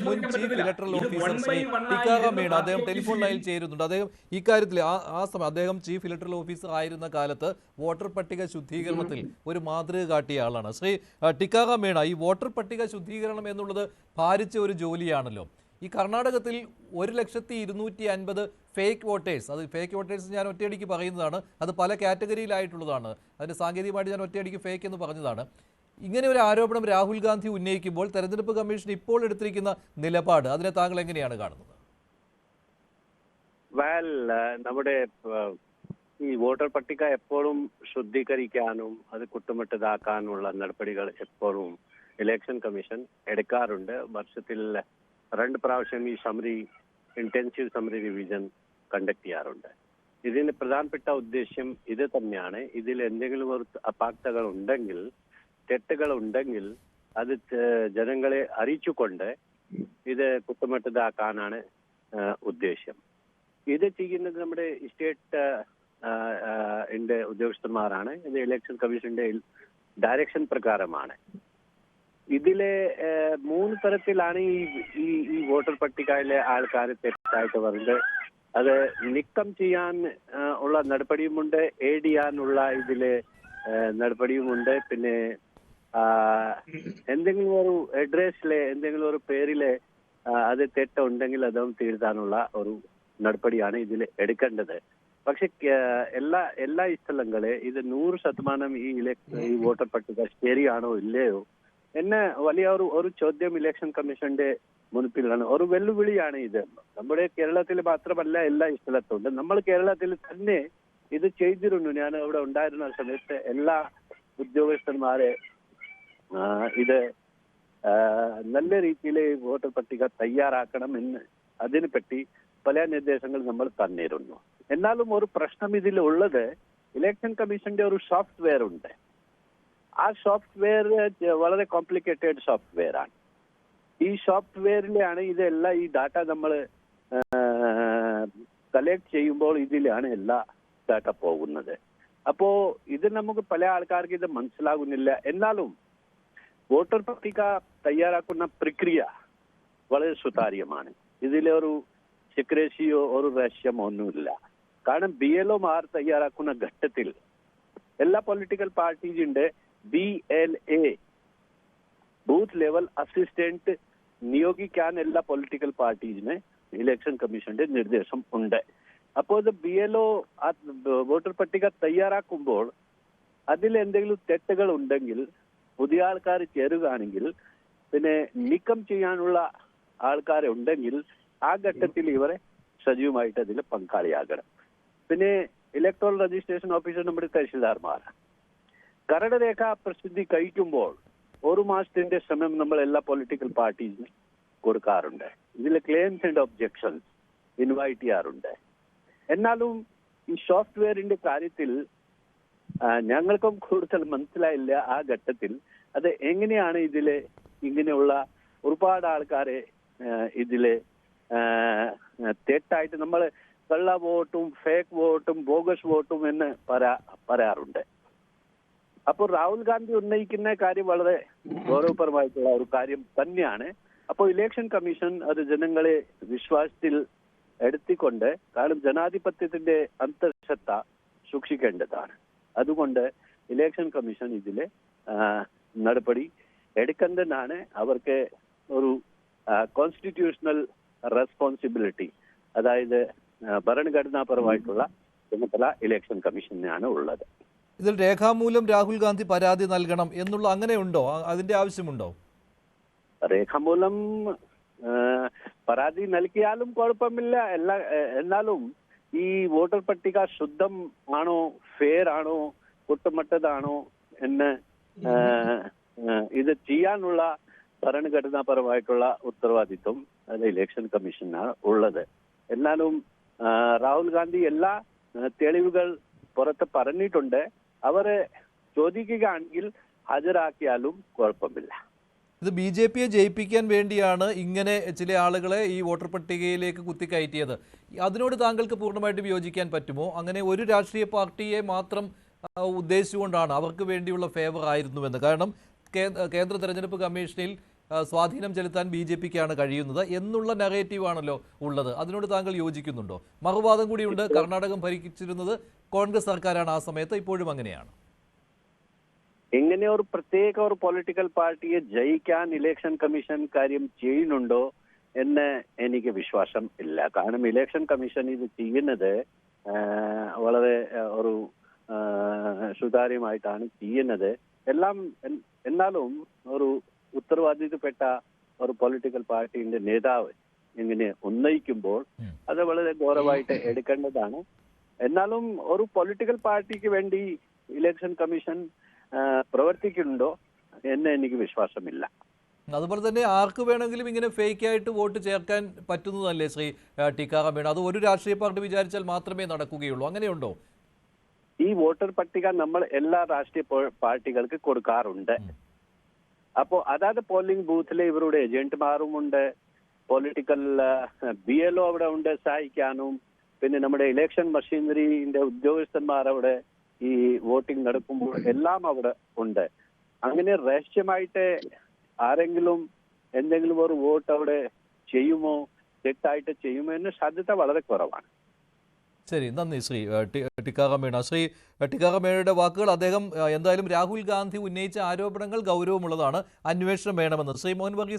മുൻ chief electoral officer Shri Tikaram Meena അദ്ദേഹം telephone ലൈനിൽ ചേരുന്നുണ്ട്. അദ്ദേഹം ഇക്കാര്യത്തിൽ ആ സമയം അദ്ദേഹം ചീഫ് ഇലക്ടറൽ ഓഫീസർ ആയിരുന്ന കാലത്ത് വോട്ടർ പട്ടിക ശുദ്ധീകരണത്തിൽ ഒരു മാതൃക കാട്ടിയ ആളാണ്. ശ്രീ ടിക്കാറാം മീണ, ഈ വോട്ടർ പട്ടിക ശുദ്ധീകരണം എന്നുള്ളത് ഭാരിച്ച ഒരു ജോലിയാണല്ലോ. ഈ കർണാടകത്തിൽ 1,250,000 ഫേക്ക് വോട്ടേഴ്സ്, അത് ഫേക്ക് വോട്ടേഴ്സ് ഞാൻ ഒറ്റയടിക്ക് പറയുന്നതാണ്, അത് പല കാറ്റഗറിയിലായിട്ടുള്ളതാണ്, അതിന് സാങ്കേതികമായിട്ട് ഞാൻ ഒറ്റയടിക്ക് ഫേക്ക് എന്ന് പറഞ്ഞതാണ്. ഇങ്ങനെ ഒരു ആരോപണം രാഹുൽ ഗാന്ധി ഉന്നയിക്കുമ്പോൾ തെരഞ്ഞെടുപ്പ് കമ്മീഷൻ ഇപ്പോൾ എടുത്തിരിക്കുന്ന നിലപാട്, അതിനെ താങ്കൾ എങ്ങനെയാണ് കാണുന്നത്? നമ്മുടെ ഈ വോട്ടർ പട്ടിക എപ്പോഴും ശുദ്ധീകരിക്കാനും അത് കുറ്റമറ്റതാക്കാനുള്ള നടപടികൾ എപ്പോഴും ഇലക്ഷൻ കമ്മീഷൻ എടുക്കാറുണ്ട്. വർഷത്തിൽ 2 പ്രാവശ്യം ഈ ഇന്റൻസീവ് സമറി റിവിഷൻ കണ്ടക്ട് ചെയ്യാറുണ്ട്. ഇതിന് പ്രധാനപ്പെട്ട ഉദ്ദേശ്യം ഇത് തന്നെയാണ്. ഇതിൽ എന്തെങ്കിലും ഒരു അപാകതകൾ ഉണ്ടെങ്കിൽ, തെറ്റുകൾ ഉണ്ടെങ്കിൽ അത് ജനങ്ങളെ അറിയിച്ചുകൊണ്ട് ഇത് കുറ്റമറ്റതാക്കാനാണ് ഉദ്ദേശ്യം. ഇത് ചെയ്യുന്നത് നമ്മുടെ സ്റ്റേറ്റ് ഉദ്യോഗസ്ഥന്മാരാണ്. ഇത് ഇലക്ഷൻ കമ്മീഷന്റെ ഡയറക്ഷൻ പ്രകാരമാണ്. ഇതിലെ 3 തരത്തിലാണ് ഈ വോട്ടർ പട്ടികയിലെ ആൾക്കാർ തെറ്റായിട്ട് വരുന്നത്. അത് നീക്കം ചെയ്യാൻ ഉള്ള നടപടിയുമുണ്ട്, ആഡ് ചെയ്യാനുള്ള ഇതിലെ നടപടിയുമുണ്ട്. പിന്നെ എന്തെങ്കിലും ഒരു അഡ്രസ്സിലെ എന്തെങ്കിലും ഒരു പേരിലെ അത് തെറ്റുണ്ടെങ്കിൽ അതും തീർത്താനുള്ള ഒരു നടപടിയാണ് ഇതിൽ എടുക്കേണ്ടത്. പക്ഷെ എല്ലാ സ്ഥലങ്ങളെ ഇത് 100% ഈ വോട്ടർ പട്ടിക ശരിയാണോ ഇല്ലയോ എന്നെ വലിയ ഒരു ചോദ്യം ഇലക്ഷൻ കമ്മീഷന്റെ മുൻപിലാണ്. ഒരു വെല്ലുവിളിയാണ് ഇത്. നമ്മുടെ കേരളത്തിൽ മാത്രമല്ല, എല്ലാ സ്ഥലത്തുണ്ട്. നമ്മൾ കേരളത്തിൽ തന്നെ ഇത് ചെയ്തിരുന്നു. ഞാൻ അവിടെ ഉണ്ടായിരുന്ന സമയത്ത് എല്ലാ ഉദ്യോഗസ്ഥന്മാരെ ഇത് നല്ല രീതിയിൽ വോട്ടർ പട്ടിക തയ്യാറാക്കണം എന്ന് അതിനെപ്പറ്റി പല നിർദ്ദേശങ്ങൾ നമ്മൾ തന്നിരുന്നു. എന്നാലും ഒരു പ്രശ്നം ഇതിലുള്ളത്, ഇലക്ഷൻ കമ്മീഷന്റെ ഒരു സോഫ്റ്റ്വെയർ ഉണ്ട്. ആ സോഫ്റ്റ്വെയർ വളരെ കോംപ്ലിക്കേറ്റഡ് സോഫ്റ്റ്വെയർ ആണ്. ഈ സോഫ്റ്റ്വെയറിലാണ് ഇതെല്ലാം, ഈ ഡാറ്റ നമ്മൾ കളക്ട് ചെയ്യുമ്പോൾ ഇതിലാണ് എല്ലാ ഡാറ്റ പോകുന്നത്. അപ്പോ ഇത് നമുക്ക് പല ആൾക്കാർക്ക് ഇത് മനസ്സിലാകുന്നില്ല. എന്നാലും വോട്ടർ പട്ടിക തയ്യാറാക്കുന്ന പ്രക്രിയ വളരെ സുതാര്യമാണ്. ഇതിലൊരു സെക്രസിയോ ഒരു രഹസ്യമോ ഒന്നുമില്ല. കാരണം BLOമാർ തയ്യാറാക്കുന്ന ഘട്ടത്തിൽ എല്ലാ പൊളിറ്റിക്കൽ പാർട്ടീസിന്റെ BLA ബൂത്ത് ലെവൽ അസിസ്റ്റന്റ് നിയോഗിക്കാൻ എല്ലാ പൊളിറ്റിക്കൽ പാർട്ടീസിന് ഇലക്ഷൻ കമ്മീഷന്റെ നിർദ്ദേശം ഉണ്ട്. അപ്പോൾ ഇത് BLO വോട്ടർ പട്ടിക തയ്യാറാക്കുമ്പോൾ അതിൽ എന്തെങ്കിലും തെറ്റുകൾ ഉണ്ടെങ്കിൽ, പുതിയ ആൾക്കാർ ചേരുകയാണെങ്കിൽ, പിന്നെ നീക്കം ചെയ്യാനുള്ള ആൾക്കാരെ ഉണ്ടെങ്കിൽ ആ ഘട്ടത്തിൽ ഇവരെ സജീവമായിട്ട് അതിൽ പങ്കാളിയാകണം. പിന്നെ ഇലക്ട്രോൾ രജിസ്ട്രേഷൻ ഓഫീസർ നമ്മുടെ തഹസിൽദാർമാർ കരടരേഖ പ്രസിദ്ധി കഴിക്കുമ്പോൾ 1 മാസത്തിന്റെ സമയം നമ്മൾ എല്ലാ പൊളിറ്റിക്കൽ പാർട്ടീസിന് കൊടുക്കാറുണ്ട്. ഇതിൽ ക്ലെയിംസ് ആൻഡ് ഒബ്ജെക്ഷൻസ് ഇൻവൈറ്റ് ചെയ്യാറുണ്ട്. എന്നാലും ഈ സോഫ്റ്റ്വെയറിന്റെ കാര്യത്തിൽ ഞങ്ങൾക്കും കൂടുതൽ മനസ്സിലായില്ല ആ ഘട്ടത്തിൽ. അത് എങ്ങനെയാണ് ഇതിലെ ഇങ്ങനെയുള്ള ഒരുപാട് ആൾക്കാരെ ഇതിലെ തെറ്റായിട്ട് നമ്മൾ കള്ള വോട്ടും ഫേക്ക് വോട്ടും ബോഗസ് വോട്ടും എന്ന് പറയാറുണ്ട്. അപ്പോൾ രാഹുൽ ഗാന്ധി ഉന്നയിക്കുന്ന കാര്യം വളരെ ഗൗരവപരമായിട്ടുള്ള ഒരു കാര്യം തന്നെയാണ്. അപ്പോൾ ഇലക്ഷൻ കമ്മീഷൻ അത് ജനങ്ങളെ വിശ്വാസത്തിൽ എടുത്തിക്കൊണ്ട്, കാരണം ജനാധിപത്യത്തിന്റെ അന്തർസത്ത സൂക്ഷിക്കേണ്ടതാണ്. അതുകൊണ്ട് ഇലക്ഷൻ കമ്മീഷൻ ഇതിലെ നടപടി എടുക്കേണ്ടതാണ്. അവർക്ക് ഒരു കോൺസ്റ്റിറ്റ്യൂഷണൽ റെസ്പോൺസിബിലിറ്റി, അതായത് ഭരണഘടനാപരമായിട്ടുള്ള ചുമതല ഇലക്ഷൻ കമ്മീഷനാണ് ഉള്ളത്. ഇതിൽ രേഖാമൂലം രാഹുൽ ഗാന്ധി പരാതി നൽകണം എന്നുള്ള അങ്ങനെയുണ്ടോ? അതിന്റെ ആവശ്യമുണ്ടോ? രേഖാമൂലം പരാതി നൽകിയാലും കുഴപ്പമില്ല. എന്നാലും ഈ വോട്ടർ പട്ടിക ശുദ്ധം ആണോ, ഫെയർ ആണോ, കുറ്റമറ്റതാണോ എന്ന് ഇത് ചെയ്യാനുള്ള ഭരണഘടനാപരമായിട്ടുള്ള ഉത്തരവാദിത്വം അത് ഇലക്ഷൻ കമ്മീഷനാണ് ഉള്ളത്. എന്നാലും രാഹുൽ ഗാന്ധി എല്ലാ തെളിവുകൾ പുറത്ത് പറഞ്ഞിട്ടുണ്ട്. അവരെ ചോദിക്കുകയാണെങ്കിൽ ഹാജരാക്കിയാലും കുഴപ്പമില്ല. ഇത് BJPയെ ജയിപ്പിക്കാൻ വേണ്ടിയാണ് ഇങ്ങനെ ചില ആളുകളെ ഈ വോട്ടർ പട്ടികയിലേക്ക് കുത്തിക്കയറ്റിയത്. അതിനോട് താങ്കൾക്ക് പൂർണ്ണമായിട്ട് വിയോജിക്കാൻ പറ്റുമോ? അങ്ങനെ ഒരു രാഷ്ട്രീയ പാർട്ടിയെ മാത്രം ഉദ്ദേശിച്ചുകൊണ്ടാണ്, അവർക്ക് വേണ്ടിയുള്ള ഫേവർ ആയിരുന്നുവെന്ന്. കാരണം കേന്ദ്ര തെരഞ്ഞെടുപ്പ് കമ്മീഷനിൽ സ്വാധീനം ചെലുത്താൻ BJP-ക്കാണ് കഴിയുന്നത് എന്നുള്ള നെഗറ്റീവാണല്ലോ ഉള്ളത്. അതിനോട് താങ്കൾ യോജിക്കുന്നുണ്ടോ? മറുവാദം കൂടിയുണ്ട്, കർണാടകം ഭരിച്ചിരുന്നത് കോൺഗ്രസ് സർക്കാരാണ് ആ സമയത്ത്, ഇപ്പോഴും അങ്ങനെയാണ്. ഇങ്ങനെ ഒരു പ്രത്യേക ഒരു പൊളിറ്റിക്കൽ പാർട്ടിയെ ജയിക്കാൻ ഇലക്ഷൻ കമ്മീഷൻ കാര്യം ചെയ്യുന്നുണ്ടോ എന്ന് എനിക്ക് വിശ്വാസം ഇല്ല. കാരണം ഇലക്ഷൻ കമ്മീഷൻ ഇത് ചെയ്യുന്നത് വളരെ ഒരു സുതാര്യമായിട്ടാണ് ചെയ്യുന്നത്. എന്നാലും ഒരു ഉത്തരവാദിത്തപ്പെട്ട ഒരു പൊളിറ്റിക്കൽ പാർട്ടിയുടെ നേതാവ് ഇങ്ങനെ ഉന്നയിക്കുമ്പോൾ അത് വളരെ ഗൗരവമായിട്ട് എടുക്കേണ്ടതാണ്. എന്നാലും ഒരു പൊളിറ്റിക്കൽ പാർട്ടിക്ക് വേണ്ടി ഇലക്ഷൻ കമ്മീഷൻ പ്രവർത്തിക്കുന്നുണ്ടോ എന്ന് എനിക്ക് വിശ്വാസമില്ല. അതുപോലെ തന്നെ ആർക്ക് വേണമെങ്കിലും ഇങ്ങനെ ഫേക്ക് ആയിട്ട് വോട്ട് ചേർക്കാൻ പറ്റുന്നതല്ലേ ശ്രീ ടിക്കാറാം മീണ? അത് ഒരു രാഷ്ട്രീയ പാർട്ടി വിചാരിച്ചാൽ മാത്രമേ നടക്കുകയുള്ളൂ, അങ്ങനെയുണ്ടോ? ഈ വോട്ടർ പട്ടിക നമ്മൾ എല്ലാ രാഷ്ട്രീയ പാർട്ടികൾക്ക് കൊടുക്കാറുണ്ട്. അപ്പോൾ അതായത് പോളിംഗ് ബൂത്തിലെ ഇവരുടെ ഏജന്റുമാരുമുണ്ട്, പൊളിറ്റിക്കൽ BLO അവിടെ ഉണ്ട് സഹായിക്കാനും, പിന്നെ നമ്മുടെ ഇലക്ഷൻ മെഷീനറിന്റെ ഉദ്യോഗസ്ഥന്മാർ അവിടെ ഈ വോട്ടിംഗ് നടക്കുമ്പോൾ എല്ലാം അവിടെ ഉണ്ട്. അങ്ങനെ രഹസ്യമായിട്ട് ആരെങ്കിലും എന്തെങ്കിലും ഒരു വോട്ട് അവിടെ ചെയ്യുമോ, തെറ്റായിട്ട് ചെയ്യുമോ എന്ന സാധ്യത വളരെ കുറവാണ്. ശരി, നന്ദി ശ്രീ ടിക്കാറാം മീണ. ശ്രീ ടിക്കാറാം മീണയുടെ വാക്കുകൾ. അദ്ദേഹം എന്തായാലും രാഹുൽ ഗാന്ധി ഉന്നയിച്ച ആരോപണങ്ങൾ ഗൗരവമുള്ളതാണ്, അന്വേഷണം വേണമെന്ന്. ശ്രീ മോഹൻ വർഗീസ്